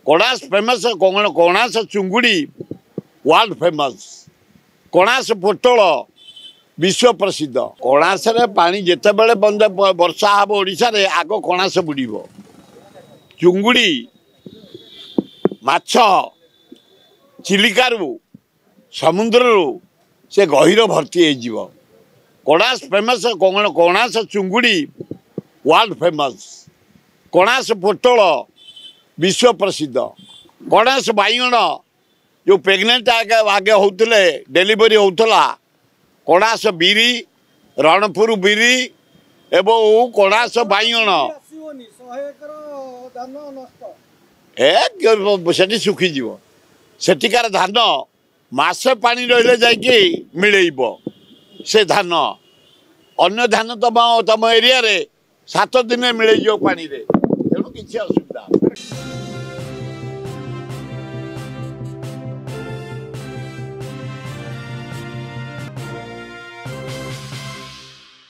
कणास famous कणास चुंगुड़ी world famous कणास पोटल विश्व प्रसिद्ध कणास पानी जिते बड़े बंद वर्षा हम ओडिशा रे आग कणास बुड़ब चुंगुड़ी माछ चिलिकारु समुद्र से गहिर भर्ती हो कणास फेमस कणास चुंगुड़ी वर्ल्ड फेमस कणास पोटल विश्व प्रसिद्ध कणास बाइगण जो प्रेग्नेंट आगे होते डेलीवरी होता कणास बिरी रणपुर बिरी एवं कणास बाइगण से सुखीज सेठिकार धान मासे पानी रही जाकि मिलेब से धान अन्य धान तुम एरिया 7 दिन मिल पानी तेणु किसी असुविधा।